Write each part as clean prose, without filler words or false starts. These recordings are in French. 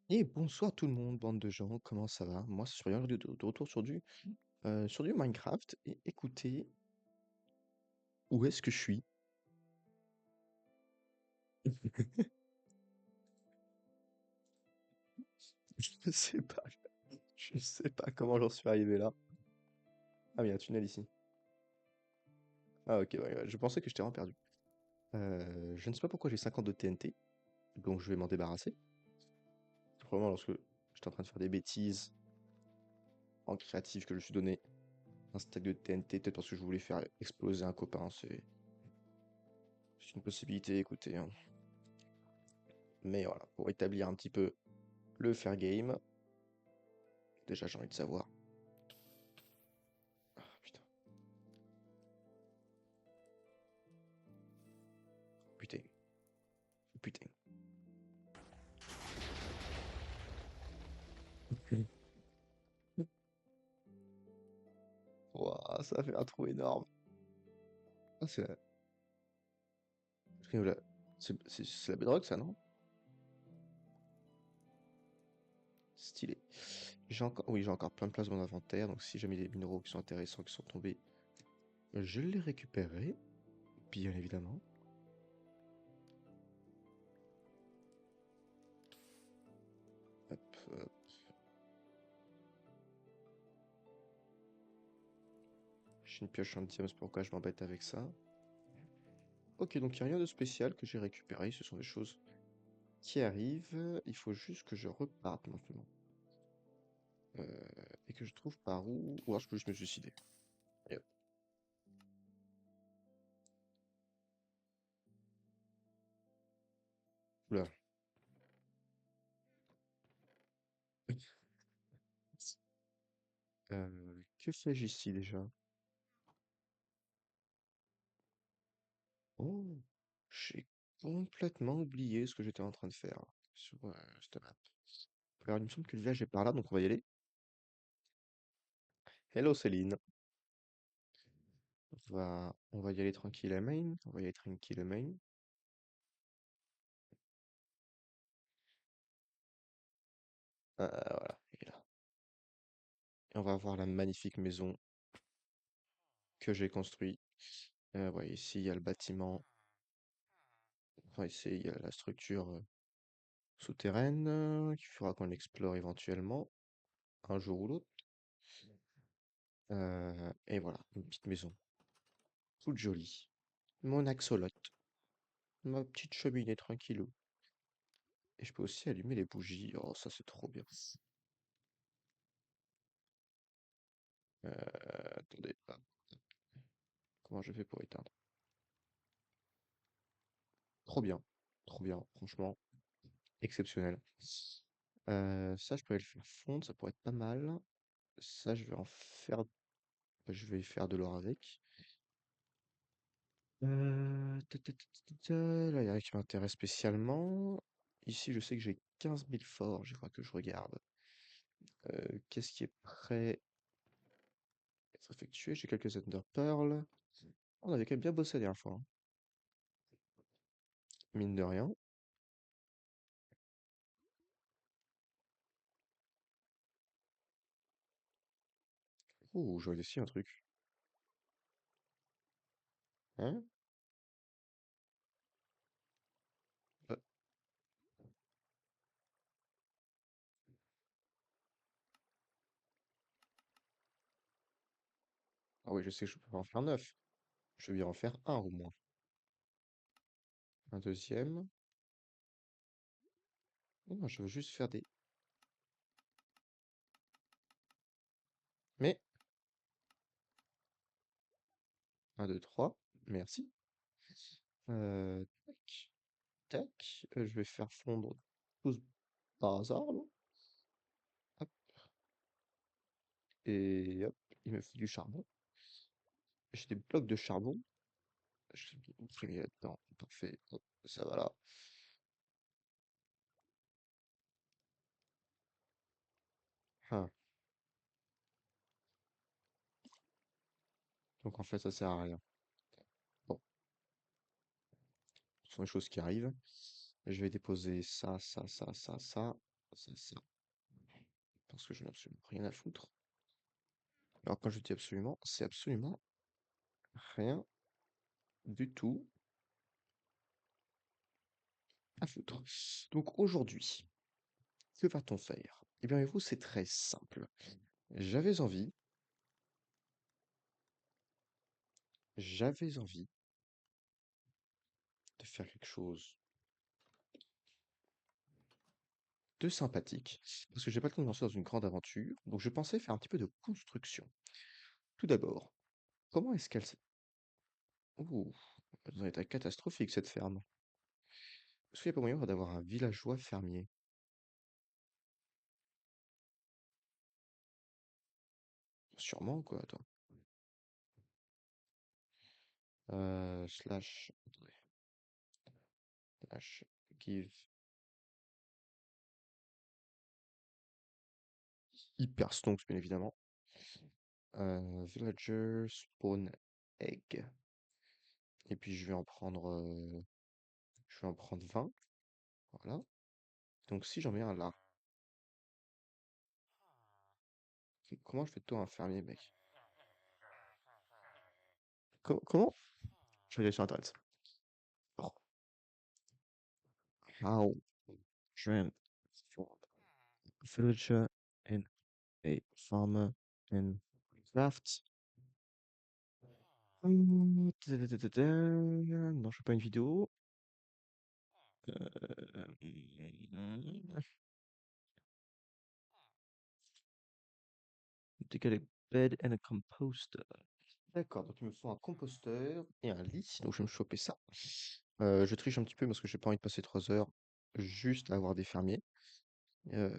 Et bonsoir tout le monde, bande de gens, comment ça va? Moi, c'est Suryan de retour sur du Minecraft. Et écoutez, où est-ce que je suis? Je sais pas, je sais pas comment j'en suis arrivé là. Ah, il y a un tunnel ici. Ah, ok, ouais, je pensais que je t'ai vraiment perdu. Je ne sais pas pourquoi j'ai 50 de TNT, donc je vais m'en débarrasser. C'est probablement lorsque j'étais en train de faire des bêtises en créatif que je me suis donné un stack de TNT, peut-être parce que je voulais faire exploser un copain, c'est une possibilité, écoutez, hein. Mais voilà, pour établir un petit peu le fair game, déjà j'ai envie de savoir. Ah, putain, putain, putain. Ouah, ça fait un trou énorme. Ah, c'est la bedrock, ça, non? Stylé. Oui, j'ai encore plein de place dans mon inventaire, donc si jamais des minéraux qui sont intéressants qui sont tombés, je les récupérerai, bien évidemment. Hop, hop. J'ai une pioche en diamant, c'est pourquoi je m'embête avec ça. Ok, donc il n'y a rien de spécial que j'ai récupéré, ce sont des choses qui arrivent. Il faut juste que je reparte maintenant. Et que je trouve par où. Ou alors je peux juste me suicider. Et hop. Oula. Que fais-je ici déjà? Oh, j'ai complètement oublié ce que j'étais en train de faire sur cette map. Alors, il me semble que le village est par là, donc on va y aller. Hello Céline. On va y aller tranquille à main. On va y aller tranquille à main. Voilà, il est là. Et on va voir la magnifique maison que j'ai construite. Ouais, ici, il y a le bâtiment. Enfin, ici, il y a la structure souterraine qu'il faudra qu'on explore éventuellement, un jour ou l'autre. Et voilà, une petite maison, toute jolie. Mon axolote, ma petite cheminée tranquillou. Et je peux aussi allumer les bougies. Oh, ça c'est trop bien. Attendez, ah, comment je fais pour éteindre? Trop bien, franchement, exceptionnel. Ça, je pourrais le faire fondre, ça pourrait être pas mal. Ça, je vais faire de l'or avec. Là, il y a rien qui m'intéresse spécialement. Ici, je sais que j'ai 15 000 forges, il faudra que je regarde. Qu'est-ce qui est prêt à être effectué? J'ai quelques Ender Pearls. On avait quand même bien bossé la dernière fois, hein, mine de rien. Ouh, j'aurais aussi un truc. Hein? Euh, Ah oui, je sais que je peux pas en faire 9. Je vais en faire un au moins. Un deuxième. Non, je veux juste faire des... Mais, un, 2, 3. Merci. Tac, tac. Je vais faire fondre tous par hasard, là. Hop, et hop, il me faut du charbon. J'ai des blocs de charbon. Je vais imprimer là-dedans. Parfait. Hop, ça va là. Ah, donc en fait, ça sert à rien. Bon, ce sont les choses qui arrivent. Je vais déposer ça, ça, ça, ça, ça. Ça, parce que je n'ai absolument rien à foutre. Alors quand je dis absolument, c'est absolument rien du tout à foutre. Donc aujourd'hui, que va-t-on faire? Eh bien, vous, c'est très simple. J'avais envie, j'avais envie de faire quelque chose de sympathique, parce que j'ai pas le temps de me lancer dans une grande aventure, donc je pensais faire un petit peu de construction. Tout d'abord, comment est-ce qu'elle s'est... Ouh, elle est dans un état catastrophique cette ferme. Est-ce qu'il n'y a pas moyen d'avoir un villageois fermier? Sûrement, quoi, attends. Slash, attendez, slash give hyper stonks, bien évidemment. Villager spawn egg. Et puis je vais en prendre 20. Voilà. Donc si j'en mets un là, comment je fais de toi un fermier, mec? Comment? Je vais aller sur internet. Oh, how transform villager in a farmer in Craft. Non, je fais pas une vidéo. To get a bed and a composter. D'accord, donc il me faut un composteur et un lit, donc je vais me choper ça. Je triche un petit peu parce que j'ai pas envie de passer 3 heures juste à avoir des fermiers. Euh,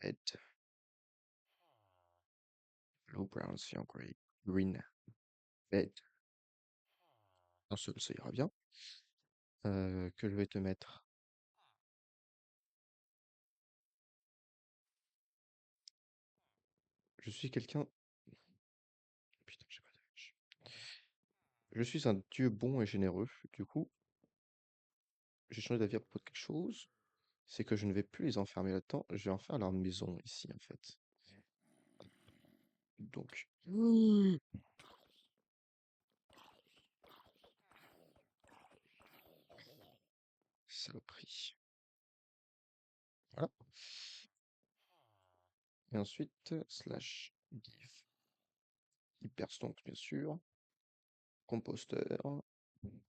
Bed, low brown, cyan, gray, green, bed. Un seul, ça ira bien. Que je vais te mettre. Je suis quelqu'un. Putain, j'ai pas de vache. Je suis un dieu bon et généreux. Du coup, j'ai changé d'avis à propos de quelque chose. C'est que je ne vais plus les enfermer là-dedans. Je vais en faire leur maison ici, en fait. Donc, saloperie. Voilà. Et ensuite, slash give. Hyperstonk, bien sûr. Composteur.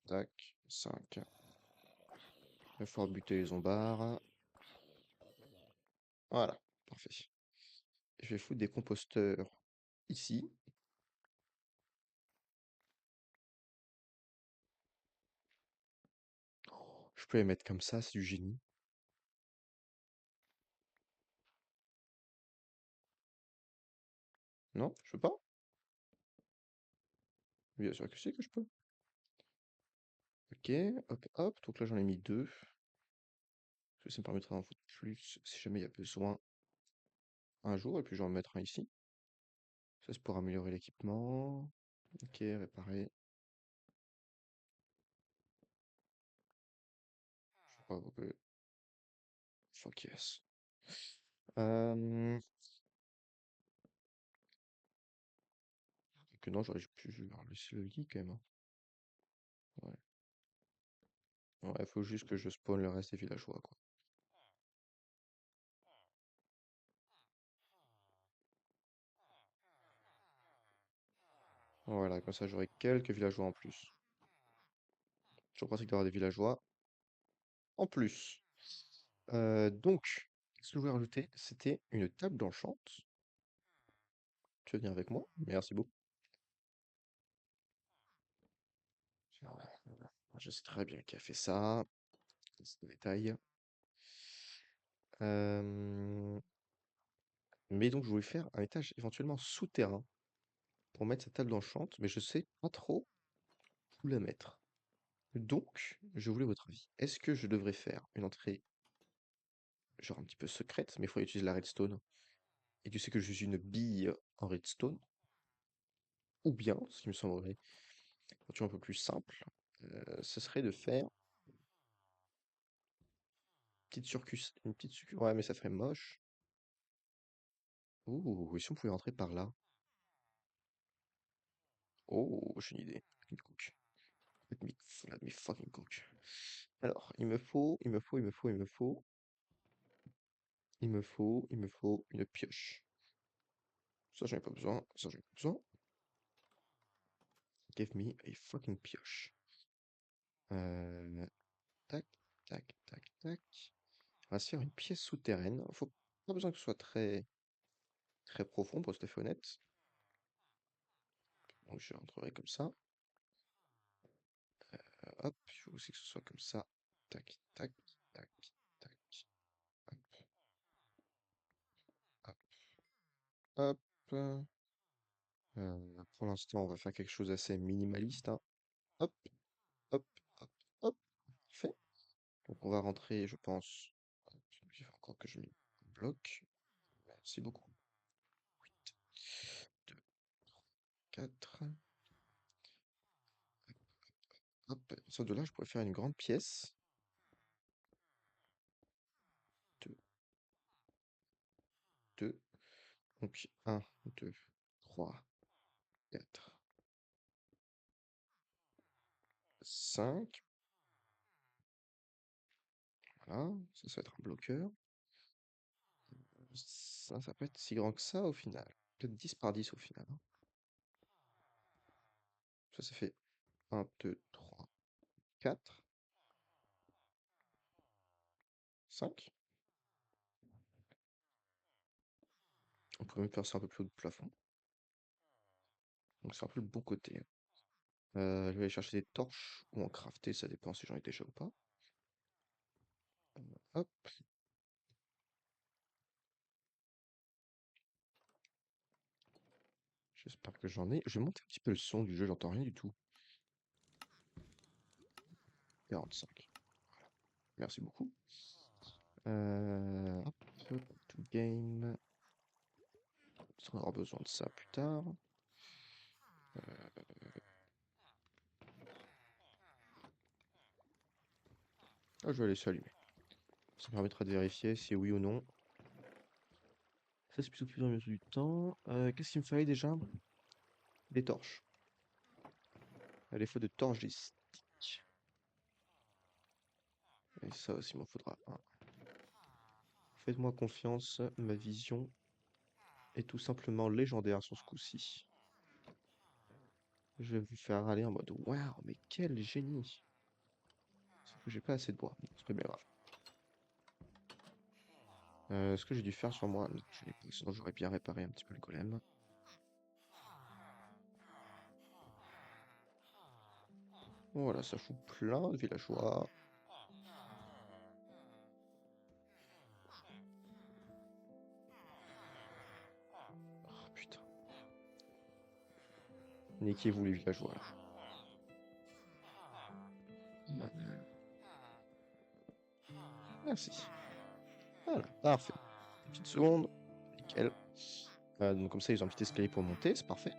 Tac. 5. Il va falloir buter les zombards. Voilà. Parfait. Je vais foutre des composteurs ici. Je peux les mettre comme ça, c'est du génie. Non, je peux pas? Bien sûr que c'est que je peux. Ok, hop, hop. Donc là, j'en ai mis 2. Parce que ça me permettra d'en foutre plus si jamais il y a besoin un jour. Et puis, je vais en mettre un ici. Ça, c'est pour améliorer l'équipement. Ok, réparer. Ok, fuck yes. Euh... Que non, j'aurais pu laisser le lit quand même, hein. Ouais. Ouais, faut juste que je spawn le reste des villageois, quoi. Voilà, comme ça j'aurai quelques villageois en plus. Toujours pratique d'avoir des villageois en plus. Donc, ce que je voulais rajouter, c'était une table d'enchante. Tu veux venir avec moi? Merci beaucoup. Je sais très bien qui a fait ça. C'est le détail. Euh, Mais donc, je voulais faire un étage éventuellement souterrain pour mettre cette table d'enchante, mais je sais pas trop où la mettre. Donc, je voulais votre avis. Est-ce que je devrais faire une entrée, genre un petit peu secrète, mais il faut utiliser la redstone, et tu sais que je suis une bille en redstone, ou bien, ce qui me semblerait un peu plus simple, ce serait de faire petite circus, une petite succus. Ouais, mais ça ferait moche. Ouh, et si on pouvait rentrer par là? Oh, j'ai une idée. Let me cook. Let me fucking cook. Alors, il me faut une pioche. Ça, j'en ai pas besoin. Ça, j'en ai pas besoin. Give me a fucking pioche. Euh, tac, tac, tac, tac. On va se faire une pièce souterraine. Faut pas besoin que ce soit très profond pour se faire honnête. Donc je rentrerai comme ça. Hop, il faut aussi que ce soit comme ça. Tac, tac, tac, tac. Hop, hop, hop. Pour l'instant, on va faire quelque chose d'assez minimaliste, hein. Hop, hop, hop, hop. Fait. Donc on va rentrer, je pense. Hop, il faut encore que je mette un bloc. Merci beaucoup. 2, 4. Hop, sur de là, je pourrais faire une grande pièce. 2, 2. Donc 1, 2, 3, 4, 5. Voilà, ça va être un bloqueur. Ça peut être si grand que ça au final. Peut-être 10 par 10 au final, hein. Ça fait 1, 2, 3, 4, 5. On pourrait même faire ça un peu plus haut de plafond. Donc c'est un peu le bon côté, hein. Je vais aller chercher des torches ou en crafter, ça dépend si j'en ai déjà ou pas. Hop. J'espère que j'en ai. Je vais monter un petit peu le son du jeu, j'entends rien du tout. 45. Voilà. Merci beaucoup. Hop, to game. On aura besoin de ça plus tard. Ah, je vais laisser allumer. Ça me permettra de vérifier si oui ou non. Ça, c'est plutôt plus dans le du temps. Qu'est-ce qu'il me fallait déjà? Des torches. À défaut de torches, des sticks. Et ça aussi, il m'en faudra un. Faites-moi confiance, ma vision est tout simplement légendaire sur ce coup-ci. Je vais vous faire aller en mode waouh, mais quel génie! Sauf que j'ai pas assez de bois. Bon, c'est pas bien grave. Ce que j'ai dû faire sur moi, non, je l'ai pas, sinon j'aurais bien réparé un petit peu le golem. Voilà, ça fout plein de villageois. Oh putain. Niquez-vous les villageois là. Merci. Voilà, parfait. Une petite seconde. Nickel. Donc comme ça, ils ont un petit escalier pour monter, c'est parfait.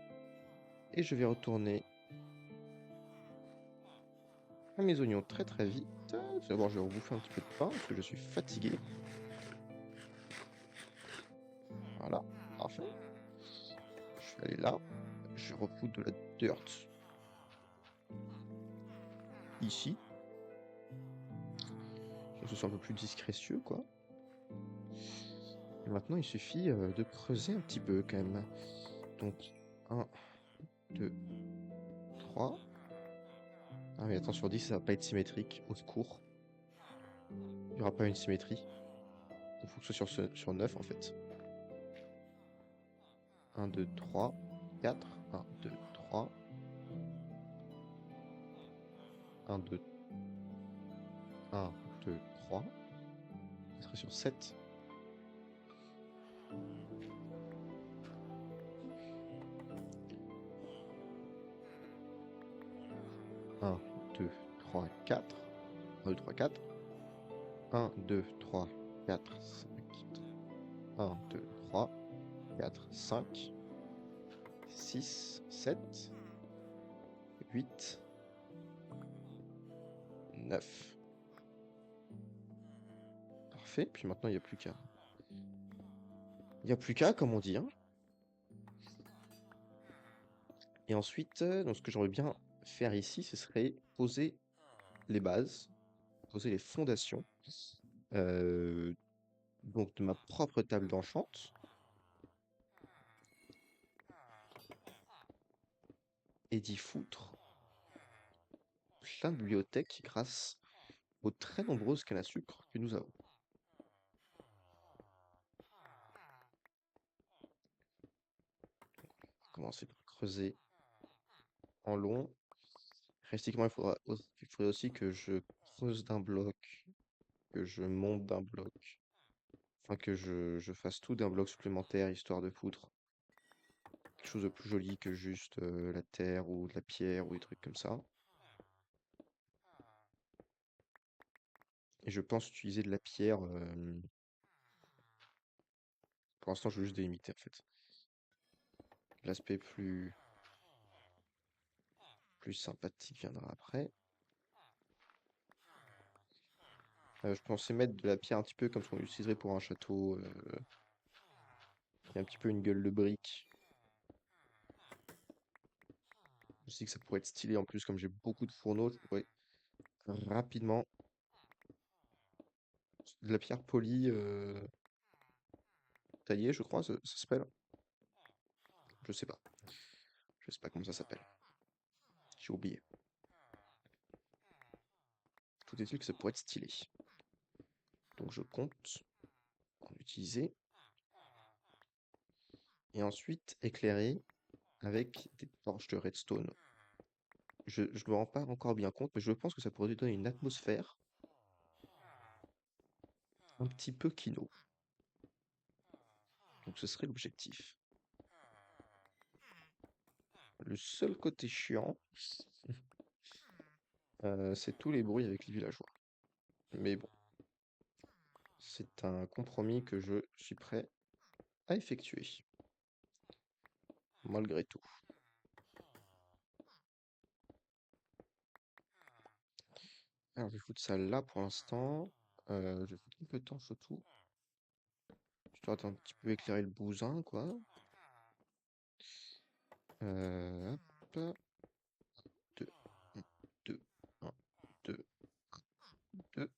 Et je vais retourner à mes oignons très très vite. Tout d'abord, je vais rebouffer un petit peu de pain parce que je suis fatigué. Voilà, parfait. Je vais aller là. Je refoutre de la dirt ici. Que ce soit un peu plus discrétieux, quoi. Et maintenant, il suffit de creuser un petit peu quand même. Donc, 1, 2, 3. Ah mais attends, sur 10, ça va pas être symétrique. Au secours. Il n'y aura pas une symétrie. Il faut que ce soit sur 9 en fait. 1, 2, 3, 4. 1, 2, 3. 1, 2, 1, 2, 3. Ça serait sur 7. 1, 2, 3, 4. 1, 2, 3, 4. 1, 2, 3, 4, 5. 1, 2, 3, 4, 5. 6, 7. 8. 9. Parfait. Puis maintenant, il n'y a plus qu'à. Il n'y a plus qu'à, comme on dit, hein. Et ensuite, donc ce que j'aimerais bien faire ici, ce serait poser les bases, poser les fondations euh, donc de ma propre table d'enchante et d'y foutre plein de bibliothèques grâce aux très nombreuses cannes à sucre que nous avons. On va commencer par creuser en long. Réalistiquement, il faudrait aussi que je creuse d'un bloc, que je monte d'un bloc, enfin que je fasse tout d'un bloc supplémentaire histoire de foutre quelque chose de plus joli que juste la terre ou de la pierre ou des trucs comme ça. Et je pense utiliser de la pierre. Pour l'instant, je veux juste délimiter en fait. L'aspect plus sympathique viendra après. Je pensais mettre de la pierre un petit peu comme ce qu'on utiliserait pour un château, qui a un petit peu une gueule de brique. Je sais que ça pourrait être stylé en plus, comme j'ai beaucoup de fourneaux, je pourrais rapidement. De la pierre polie taillée, je crois, ça s'appelle. Je sais pas. Je sais pas comment ça s'appelle. J'ai oublié. Tout est-il que ça pourrait être stylé. Donc je compte en utiliser. Et ensuite éclairer avec des torches de redstone. Je me rends pas encore bien compte, mais je pense que ça pourrait lui donner une atmosphère un petit peu kino. Donc ce serait l'objectif. Le seul côté chiant, c'est tous les bruits avec les villageois. Mais bon, c'est un compromis que je suis prêt à effectuer, malgré tout. Alors je vais foutre ça là pour l'instant. Je vais foutre un peu de temps surtout. Histoire d'un petit peu éclairer le bousin, quoi. Hop. 2, 1, 2, 1, 2, 2,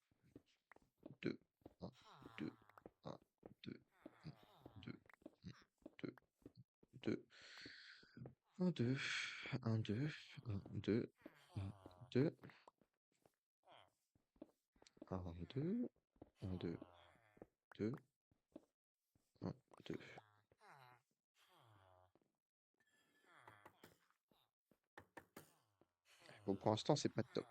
2, 1, 2, 1, 2, 2, 2, 2, 1, 2, 1, 2, 1, 2, 1, 2, 1, 2, 1, 2, 2, 1, 2. Bon, pour l'instant, c'est pas top.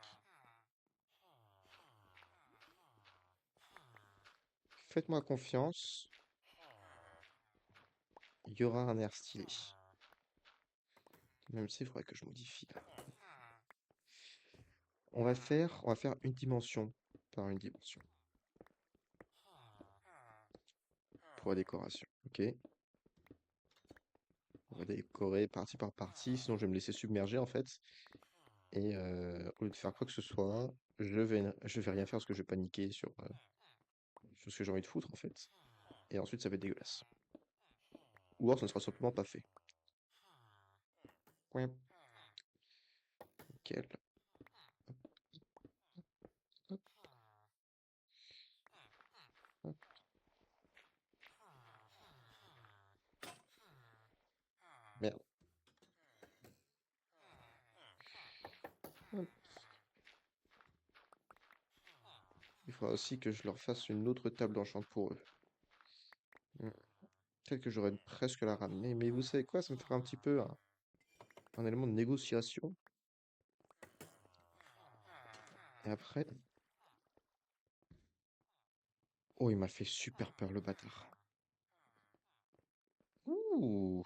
Faites-moi confiance, il y aura un air stylé. Même s'il faudrait que je modifie là. On va faire une dimension par une dimension pour la décoration. Ok? On va décorer partie par partie, sinon je vais me laisser submerger en fait. Et au lieu de faire quoi que ce soit, je vais rien faire parce que je vais paniquer sur ce que j'ai envie de foutre en fait. Et ensuite ça va être dégueulasse. Ou alors ça ne sera simplement pas fait. Ouais, nickel. Hop, hop, merde. Hop. Il faudra aussi que je leur fasse une autre table d'enchant pour eux. Hmm. Peut-être que j'aurais presque la ramener, mais vous savez quoi, ça me ferait un petit peu un élément de négociation. Et après... Oh, il m'a fait super peur le bâtard. Ouh.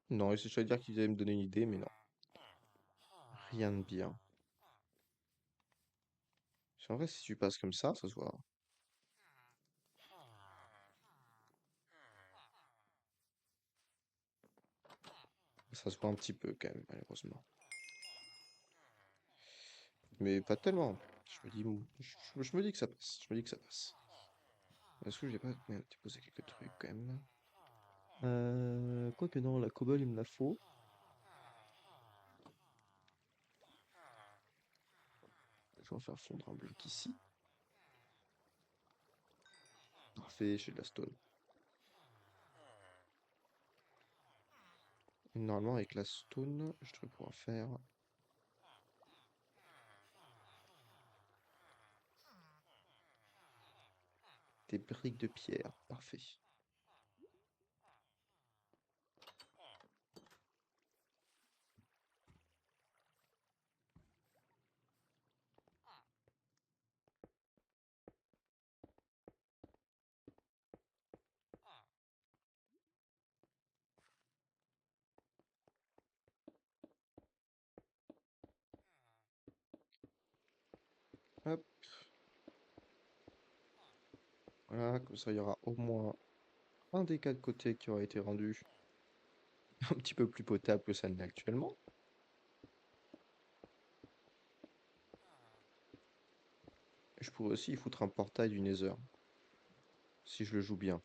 Non, et j'allais dire qu'il allait me donner une idée, mais non. Rien de bien. En vrai, si tu passes comme ça se voit. Ça se voit un petit peu quand même, malheureusement. Mais pas tellement. Je me dis, je me dis que ça passe. Je me dis que ça passe. Est-ce que j'ai pas déposé quelques trucs quand même? Quoique non, la cobble, il me la faut. Je vais en faire fondre un bloc ici. Parfait, j'ai de la stone. Et normalement, avec la stone, je devrais pouvoir faire des briques de pierre. Parfait. Hop, voilà, comme ça, il y aura au moins un des quatre côtés qui aura été rendu un petit peu plus potable que ça ne l'est actuellement. Je pourrais aussi y foutre un portail du Nether, si je le joue bien.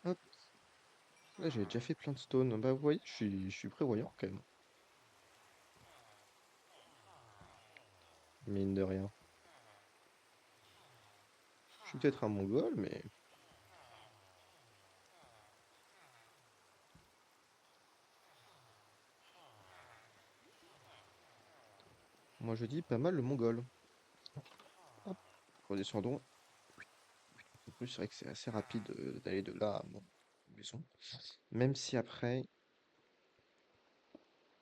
Hop, là j'ai déjà fait plein de stone. Bah vous voyez, je suis prévoyant quand même. Mine de rien. Je suis peut-être un mongol, mais moi je dis pas mal le mongol. Hop, redescendons. En plus, c'est vrai que c'est assez rapide d'aller de là à mon maison. Même si après,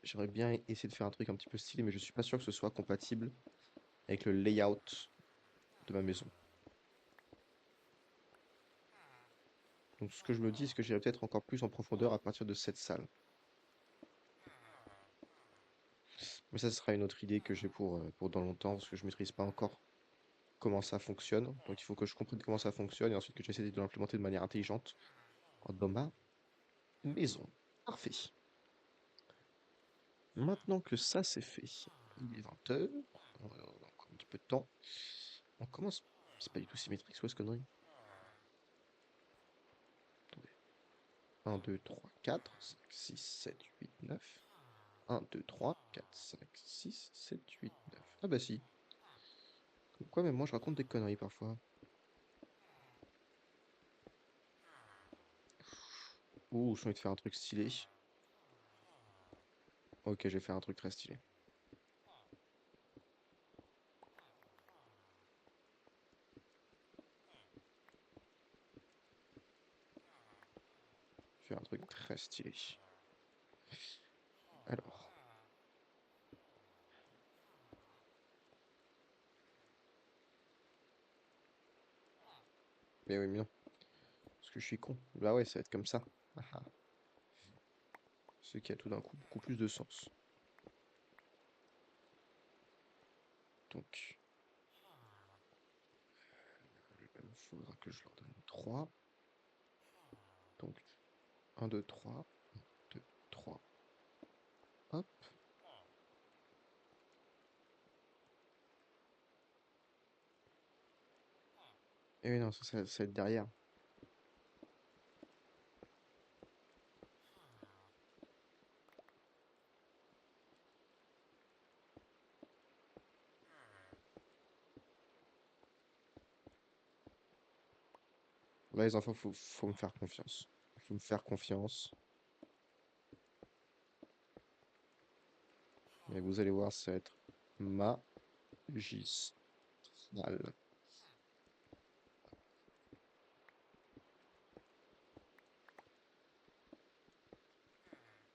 j'aimerais bien essayer de faire un truc un petit peu stylé, mais je suis pas sûr que ce soit compatible avec le layout de ma maison. Donc ce que je me dis, c'est que j'irai peut-être encore plus en profondeur à partir de cette salle. Mais ça, ce sera une autre idée que j'ai pour dans longtemps, parce que je maîtrise pas encore comment ça fonctionne. Donc il faut que je comprenne comment ça fonctionne et ensuite que j'essaie de l'implémenter de manière intelligente dans ma maison. Parfait. Maintenant que ça c'est fait, il est 20 heures, on a encore un petit peu de temps. On commence. C'est pas du tout symétrique, c'est quoi ce connerie? Attendez. 1, 2, 3, 4, 5, 6, 7, 8, 9. 1, 2, 3, 4, 5, 6, 7, 8, 9. Ah bah si. Comme quoi, même moi je raconte des conneries parfois. Ouh, j'ai envie de faire un truc stylé. Ok, je vais faire un truc très stylé. Je vais faire un truc très stylé. Alors. Mais oui, mais non. Parce que je suis con. Bah ouais, ça va être comme ça. Ah ah. Ce qui a tout d'un coup beaucoup plus de sens. Donc, il faudra que je leur donne 3. Donc, 1, 2, 3. 2, 3. Hop. Et oui, non, ça va être derrière. Là, les enfants, faut me faire confiance. Faut me faire confiance. Et vous allez voir, ça va être magistral.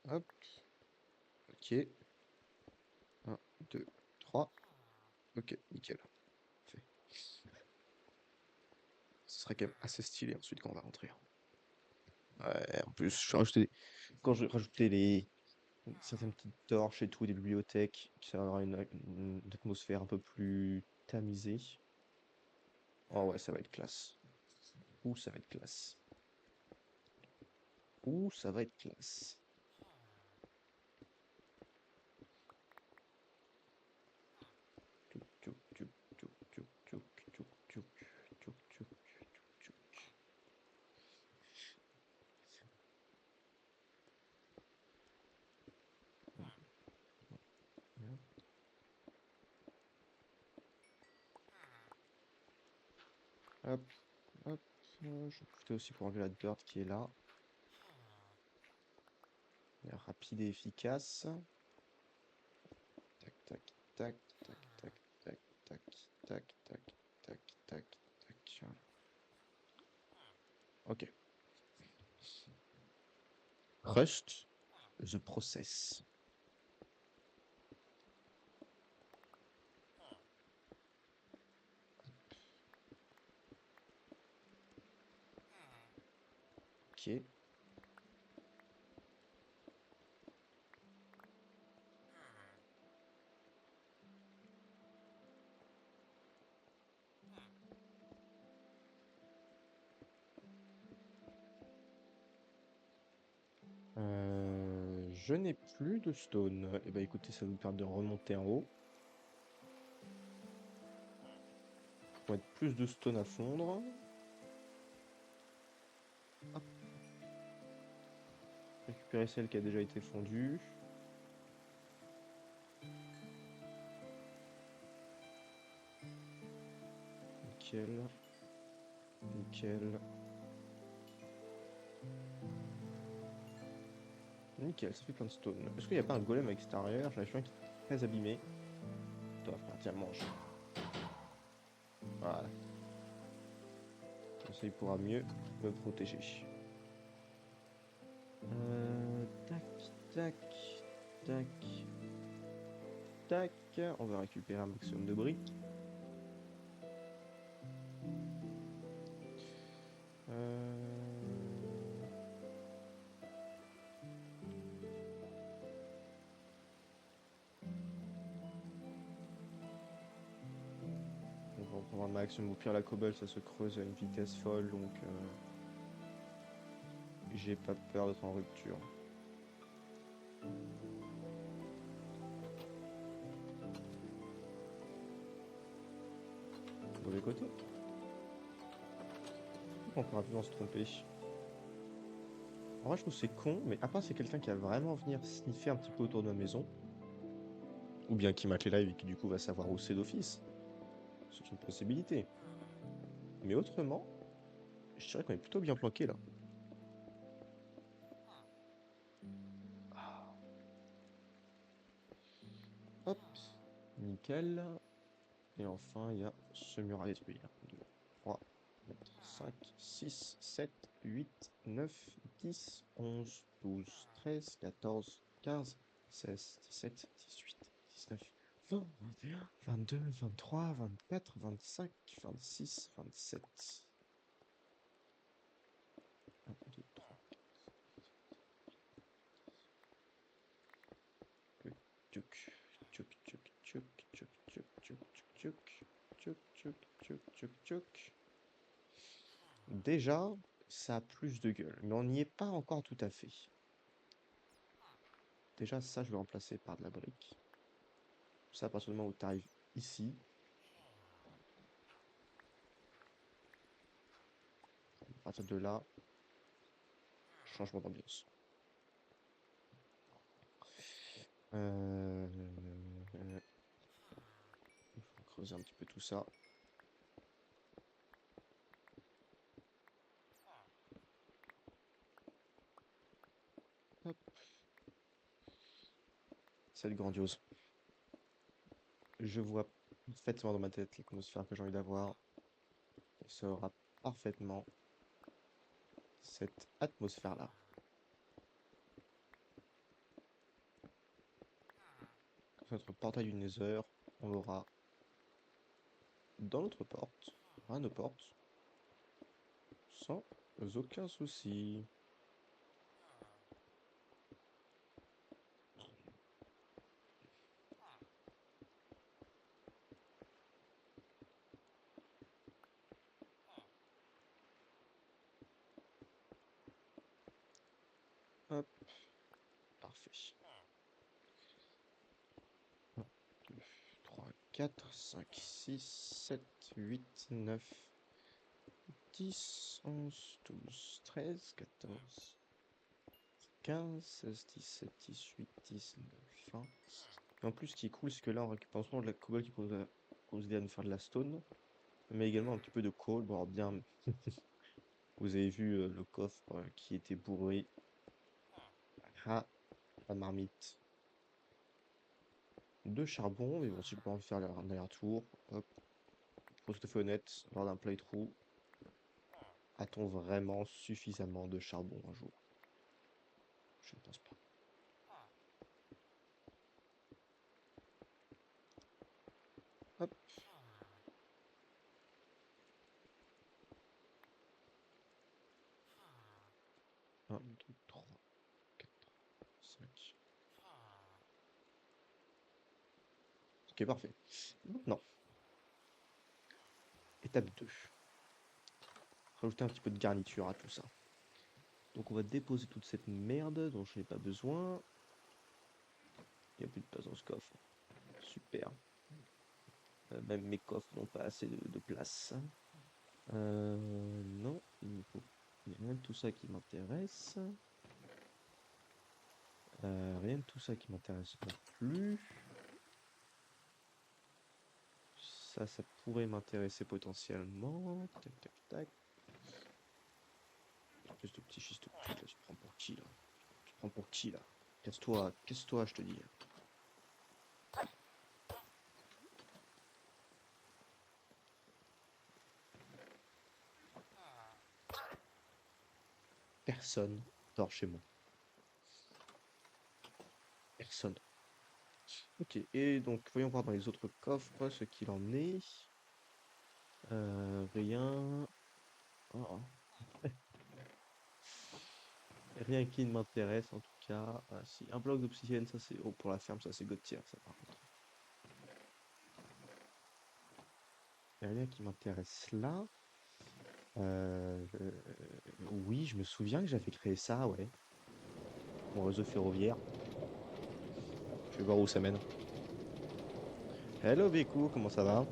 Hop. Ok. 1, 2, 3. Ok, nickel. Fait. Ce serait quand même assez stylé ensuite quand on va rentrer. Ouais, en plus, quand je rajoutais les certaines petites torches et tout, des bibliothèques, qui aura une atmosphère un peu plus tamisée. Oh ouais, ça va être classe. Ouh, ça va être classe. Ouh, ça va être classe. Tchouk, tchouk, tchouk, tchouk, tchouk, tchouk, tchouk, tchouk, tchouk, tchouk, tchouk, tchouk. Hop, hop. Je vais profiter aussi pour enlever la dirt qui est là. Rapide et efficace. Tac, tac, tac, tac, tac, tac, tac, tac, tac, tac, tac, tac. Ok. Rust the process. Ok. Je n'ai plus de stone. Eh ben écoutez, ça va nous permettre de remonter en haut. Pour mettre plus de stone à fondre. Hop. Récupérer celle qui a déjà été fondue. Nickel. Nickel. Nickel, ça fait plein de stone. Est-ce qu'il n'y a pas un golem à l'extérieur? J'en ai un qui est très abîmé. Toi, frère, tiens, mange. Voilà. Comme ça, il pourra mieux me protéger. Tac, tac, tac, tac. On va récupérer un maximum de briques. On va prendre un maximum. Au pire, la cobble, ça se creuse à une vitesse folle, donc j'ai pas peur d'être en rupture. Mauvais côté. On peut rapidement se tromper. En vrai, je trouve que c'est con, mais à part c'est quelqu'un qui va vraiment venir sniffer un petit peu autour de ma maison, ou bien qui mate les lives et qui du coup va savoir où c'est d'office. C'est une possibilité. Mais autrement, je dirais qu'on est plutôt bien planqué là. Ah. Hop, nickel. Et enfin, il y a ce mur à détruire. 2, 3, 4, 5, 6, 7, 8, 9, 10, 11, 12, 13, 14, 15, 16, 17, 18, 19, 20, 21, 22, 23, 24, 25, 26, 27. 1, 2, 3, 4. Tchouk, tchouk, tchouk, tchouk, tchouk, tchouk, tchouk, tchouk, tchouk, tchouk, tchouk, tchouk, tchouk. Déjà, ça a plus de gueule, mais on n'y est pas encore tout à fait. Déjà, ça, je vais remplacer par de la brique. Ça, à partir du moment où tu arrives ici, à partir de là, changement d'ambiance. Il faut creuser un petit peu tout ça. Hop. Ça va être grandiose. Je vois parfaitement dans ma tête l'atmosphère que j'ai envie d'avoir. Et ça aura parfaitement cette atmosphère-là. Notre portail du Nether, on l'aura dans notre porte, à nos portes, sans aucun souci. Hop, parfait. 1, 2, 3, 4, 5, 6, 7, 8, 9, 10, 11, 12, 13, 14, 15, 16, 17, 18, 19, 20. Et en plus, ce qui est cool, c'est que là, on récupère en ce moment de la cobble qui peut nous aider à nous faire de la stone, mais également un petit peu de coal. Bon, alors bien, vous avez vu le coffre qui était bourré. Ah, la marmite. De charbon, mais bon, si j'ai pas envie de faire un aller-retour, hop, pour tout à fait honnête, lors d'un playthrough, a-t-on vraiment suffisamment de charbon un jour? Je ne pense pas. Hop, 1, 2, 3, 4, 5. Ok, parfait. Maintenant, étape 2. Rajouter un petit peu de garniture à tout ça. Donc on va déposer toute cette merde dont je n'ai pas besoin. Il n'y a plus de place dans ce coffre. Super. Même mes coffres n'ont pas assez de place. Non, il n'y a rien de tout ça qui m'intéresse. Rien de tout ça qui m'intéresse non plus. Ça pourrait m'intéresser potentiellement. Tac, tac, tac. Espèce de petit fils de pute, là, tu te prends pour qui, là? Tu te prends pour qui, là? Casse-toi, je te dis. Personne dort chez moi. Personne. Ok, et donc, voyons voir dans les autres coffres ce qu'il en est. Rien. Oh. Rien qui ne m'intéresse en tout cas. Ah, si, un bloc d'obsidienne, ça c'est. Oh, pour la ferme, ça c'est god tier, ça par contre. Y a rien qui m'intéresse là. Oui, je me souviens que j'avais créé ça, ouais. Mon réseau ferroviaire. Je vais voir où ça mène. Hello Bécou, comment ça va?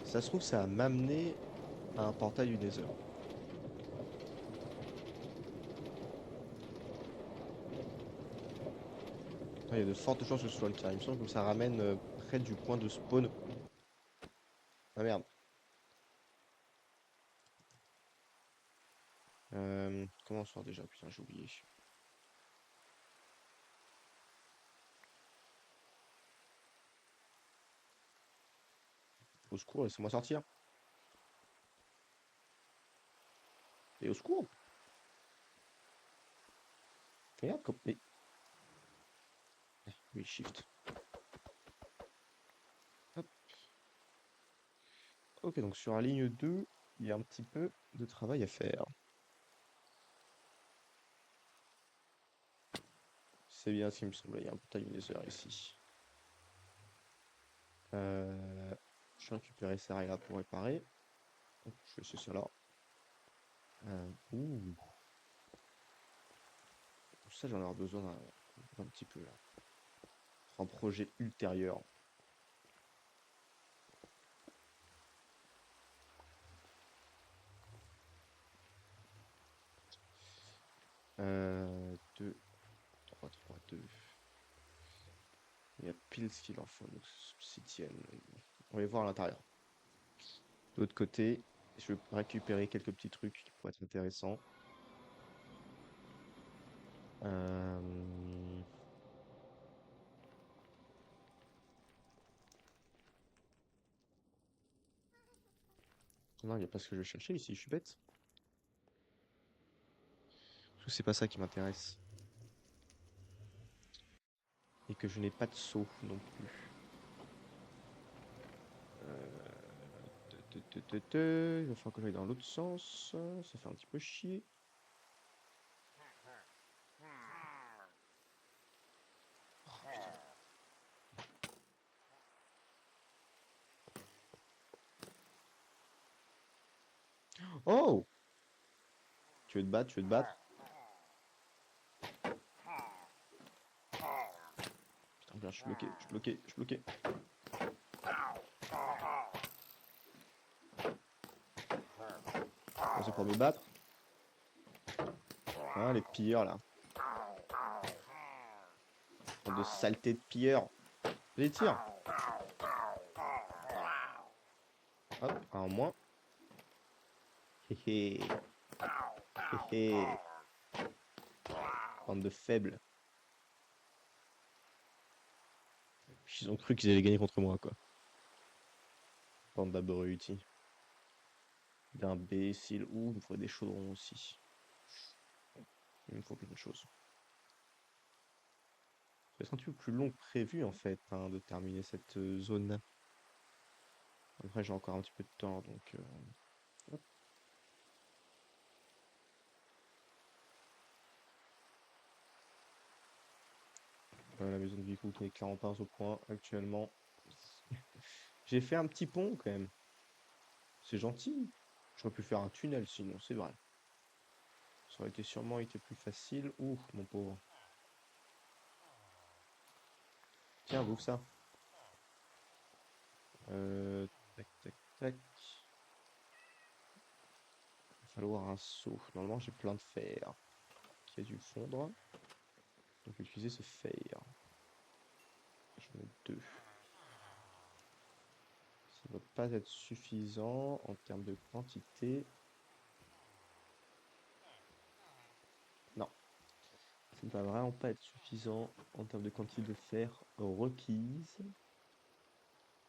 Ça se trouve, ça va m'amener à un portail du Nether. Ah, il y a de fortes chances que ce soit le cas. Il me semble que ça ramène près du point de spawn. Ah merde. Comment on sort déjà? Putain, j'ai oublié. Au secours, laissez-moi sortir. Et au secours. Regarde comme. Mais. Oui, shift. Hop. Ok, donc sur la ligne 2, il y a un petit peu de travail à faire. C'est bien ce qui me semblait. Il y a un portail Nether ici. Euh, je vais récupérer ça là pour réparer. Donc, je vais laisser ça là. Ouh. Ça, j'en aurai besoin d'un petit peu là. Pour un projet ultérieur. Deux, 3, 3, 2. Il y a pile ce qu'il en faut. Donc, obsidienne. On va aller voir à l'intérieur. De l'autre côté, je vais récupérer quelques petits trucs qui pourraient être intéressants. Euh, Non, il n'y a pas ce que je cherchais ici, je suis bête. Parce que c'est pas ça qui m'intéresse. Et que je n'ai pas de seau non plus. Il va falloir que j'aille dans l'autre sens. Ça fait un petit peu chier. Oh, putain. Oh! Tu veux te battre, tu veux te battre? Putain, merde, je suis bloqué, je suis bloqué, je suis bloqué. Bon, c'est pour me battre. Hein, les pilleurs là. Bande de saleté de pilleurs. Les tire. Hop, un en moins. Hé hé. Hé hé. Bande de faibles. Ils ont cru qu'ils allaient gagner contre moi, quoi. Bande d'abrutis. D'imbéciles. Ouh, il me faudrait des chaudrons aussi. Il me faut plein de choses. Ça va être un petit peu plus long que prévu, en fait, hein, de terminer cette zone. Après, j'ai encore un petit peu de temps, donc... hop. Voilà, la maison de Vicou qui est clairement pas au point actuellement. J'ai fait un petit pont, quand même. C'est gentil. J'aurais pu faire un tunnel, sinon, c'est vrai. Ça aurait été sûrement été plus facile. Ouh, mon pauvre. Tiens, bouffe ça. Tac, tac, tac. Il va falloir un seau. Normalement, j'ai plein de fer qui a dû fondre. Donc, je vais utiliser ce fer. J'en ai deux. Ça ne va pas être suffisant en termes de quantité. Non, ça ne va vraiment pas être suffisant en termes de quantité de fer requise.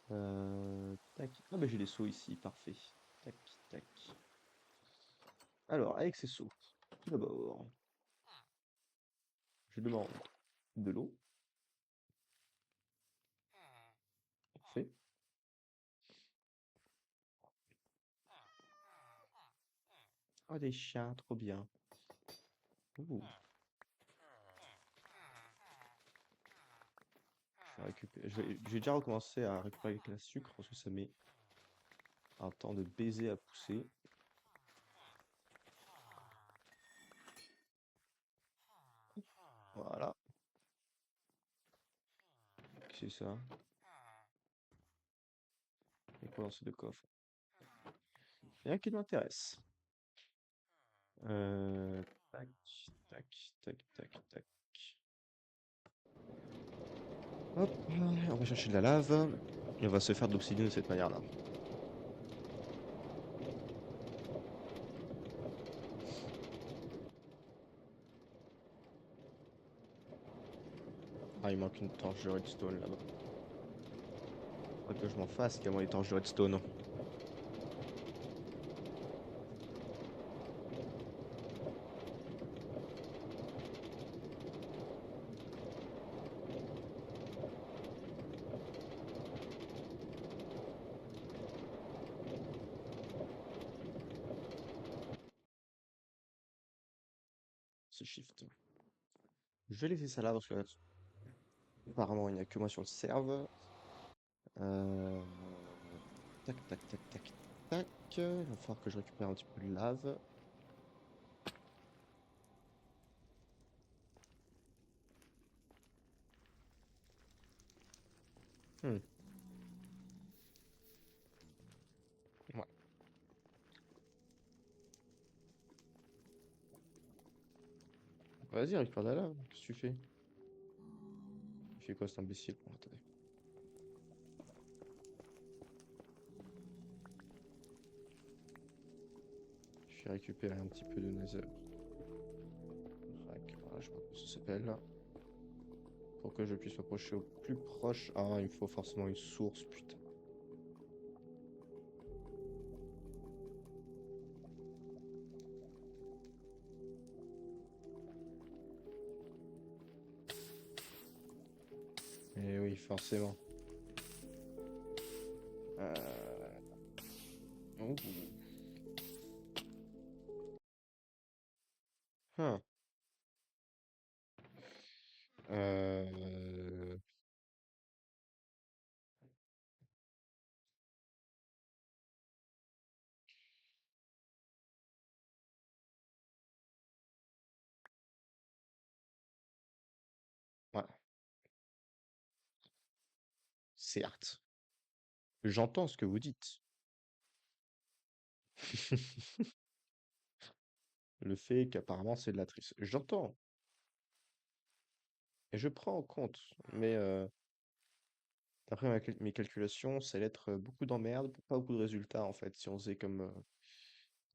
Tac. Ah bah j'ai les seaux ici, parfait. Tac, tac. Alors, avec ces seaux, tout d'abord, je demande de l'eau. Parfait. Oh, des chiens, trop bien. Ouh. Je vais déjà recommencer à récupérer avec la sucre parce que ça met un temps de baiser à pousser. Voilà. Qu'est-ce que c'est ça? Et quoi dans ces deux coffres? Rien qui m'intéresse. Tac, tac, tac, tac, tac. Hop, on va chercher de la lave. Et on va se faire de l'obsidienne de cette manière-là. Ah, il manque une torche de redstone là-bas. Faudrait que je m'en fasse qu'il y a moins des torches de redstone. Ce shift. Je vais laisser ça là parce que apparemment il n'y a que moi sur le serve. Euh, Tac, tac, tac, tac, tac. Il va falloir que je récupère un petit peu de lave. Hmm, ouais. Vas-y, récupère de la lave. Qu'est-ce que tu fais? Il fait quoi cet imbécile? Bon, attendez. Je vais récupérer un petit peu de nether. Voilà, je sais pas comment ça s'appelle là. Pour que je puisse m'approcher au plus proche. Ah, il me faut forcément une source, putain. Eh oui, forcément. Ouh. Huh. Euh, Certes, j'entends ce que vous dites. Le fait qu'apparemment c'est de la triche. J'entends et je prends en compte, mais d'après mes calculations, ça allait être beaucoup d'emmerdes pour pas beaucoup de résultats en fait, si on faisait comme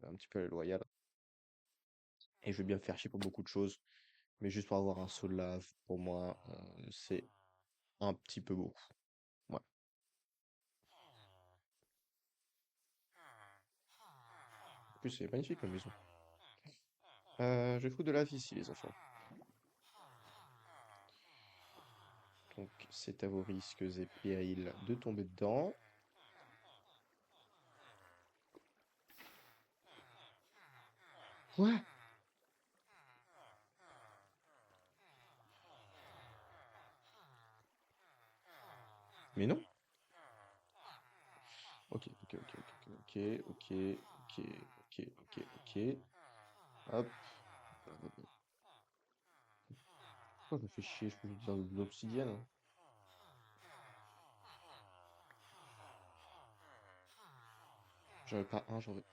un petit peu la loyale. Et je vais bien me faire chier pour beaucoup de choses, mais juste pour avoir un seau de lave, pour moi, c'est un petit peu beaucoup. Ouais. En plus, c'est magnifique comme maison. Je vais foutre de lave ici, les enfants. Donc, c'est à vos risques et périls de tomber dedans. Quoi? Mais non. Ok, ok, ok, ok, ok, ok, ok, ok, ok, ok. Hop. Pourquoi ça me fait chier? Je peux juste dire de l'obsidienne, hein. J'en veux pas un, j'en veux.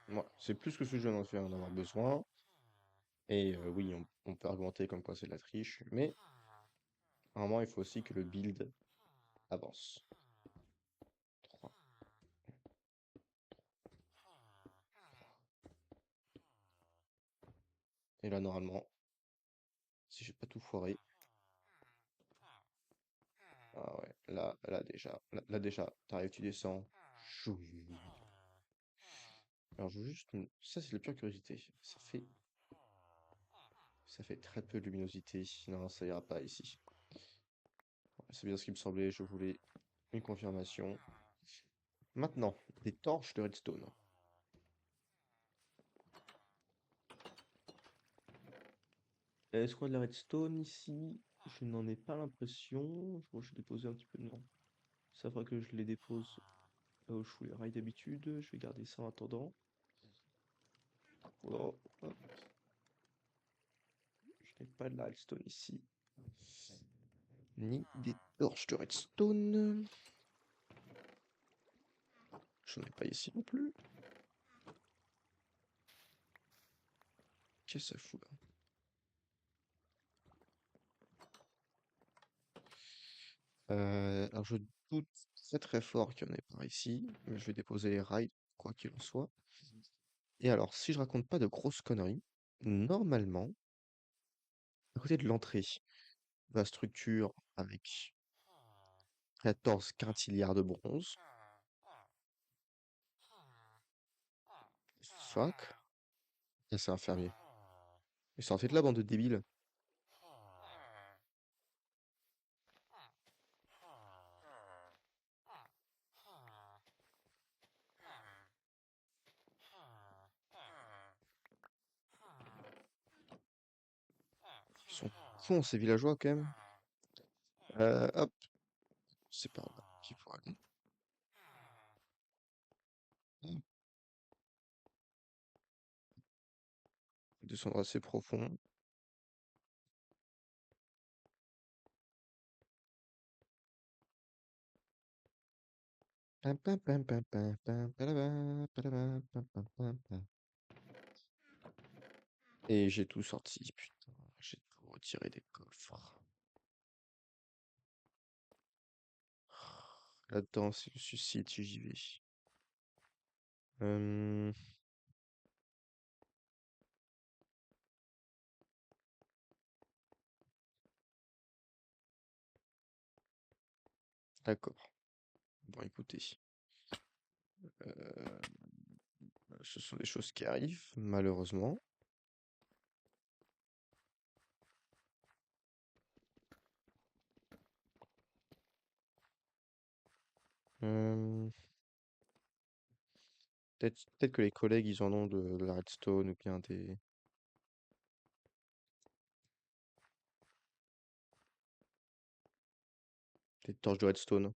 Ouais, c'est plus que ce que je viens d'en faire en avoir besoin. Et oui, on peut argumenter comme quoi c'est de la triche, mais à un moment, il faut aussi que le build avance. 3. Et là, normalement, si j'ai pas tout foiré. Ah ouais, là déjà, t'arrives, tu descends. Chou. Alors, je veux juste. Ça, c'est la pure curiosité. Ça fait très peu de luminosité. Non, ça ira pas ici. Ouais, c'est bien ce qui me semblait. Je voulais une confirmation. Maintenant, des torches de redstone. Est-ce qu'on a de la redstone ici? Je n'en ai pas l'impression. Je crois que j'ai déposé un petit peu. Non. Ça fera que je les dépose là où je fous les rails d'habitude. Je vais garder ça en attendant. Oh, hop. Je n'ai pas de la redstone ici. Ni des torches de redstone. Je n'en ai pas ici non plus. Qu'est-ce que ça fout là? Alors je doute très très fort qu'il y en ait par ici, mais je vais déposer les rails, quoi qu'il en soit. Et alors, si je raconte pas de grosses conneries, normalement, à côté de l'entrée, la structure avec 14 quintilliards de bronze. Fuck. Ah, c'est un fermier. Mais sortez de là, bande de débiles. Ils sont cons, ces villageois, quand même. Hop. C'est par là qu'il faut aller. Hop. Descendre assez profond. Pam, pam, pam, pam, pam, pam, palabam, palabam, pam, pam, pam, pam. Et j'ai tout sorti, putain. J'ai tout retiré des coffres. Là-dedans, c'est le suicide si j'y vais. Euh, d'accord. Bon, écoutez. euh, Ce sont des choses qui arrivent, malheureusement. Euh, peut-être que les collègues, ils en ont de la redstone ou bien des torches de redstone.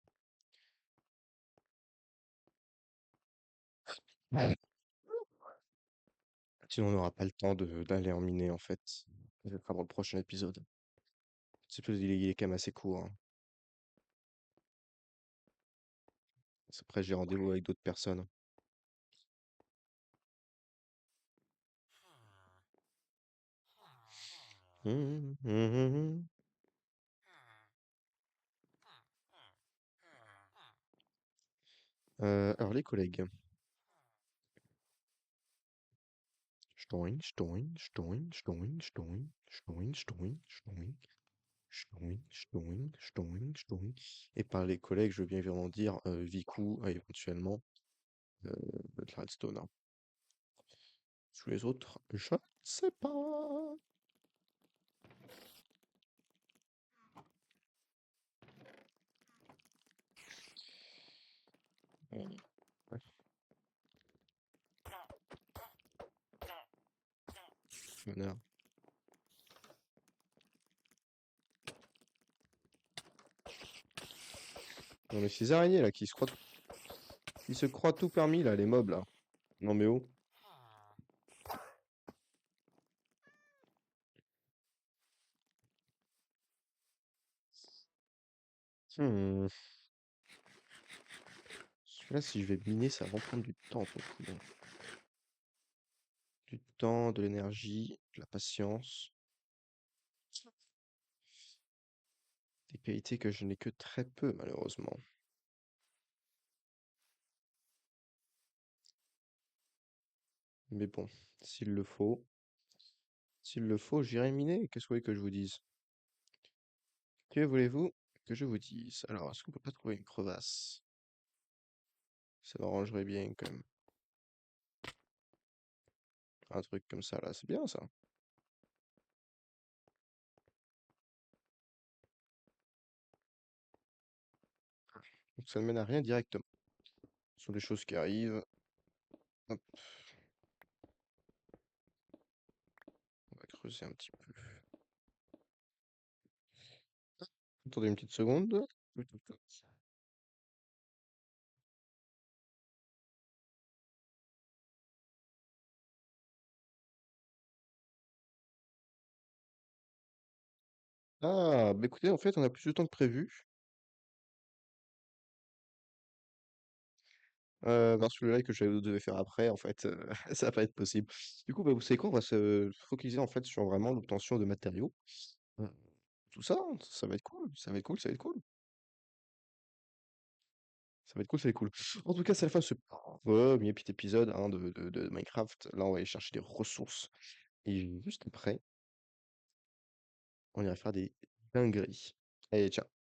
Sinon, on n'aura pas le temps d'aller en miner, en fait. Ça sera dans le prochain épisode. Il est quand même assez court, hein. Après, j'ai rendez-vous avec d'autres personnes. Alors, les collègues. Shtoing, shtoing, shtoing, shtoing, shtoing, shtoing, shtoing, shtoing, shtoing, shtoing, shtoing, shtoing. Et par les collègues, je veux bien évidemment dire Viku, éventuellement, de Redstone, hein. Sous les autres, je ne sais pas. Ouais. Connard. Non mais ces araignées là qui se croient tout permis là, les mobs là. Non mais oh. Hmm. Celui-là, si je vais miner, ça va prendre du temps pour le coup, hein. Du temps, de l'énergie, de la patience. Des qualités que je n'ai que très peu, malheureusement. Mais bon, s'il le faut, j'irai miner. Qu'est-ce que vous voulez que je vous dise? Que voulez-vous que je vous dise? Alors, est-ce qu'on peut pas trouver une crevasse? Ça m'arrangerait bien quand même. Un truc comme ça là, c'est bien ça. Donc ça ne mène à rien directement. Ce sont des choses qui arrivent. Hop, on va creuser un petit peu. Attendez une petite seconde. Ah, bah écoutez, en fait, on a plus de temps que prévu. Parce que le live que je devais faire après, en fait, ça va pas être possible. Du coup, bah, vous savez quoi? On va se focaliser en fait sur vraiment l'obtention de matériaux. Euh, Tout ça, hein, ça va être cool, ça va être cool, ça va être cool. Ça va être cool, ça va être cool. En tout cas, c'est la fin de ce premier petit épisode hein, de Minecraft. Là, on va aller chercher des ressources. Et juste après, on ira faire des dingueries. Allez, ciao.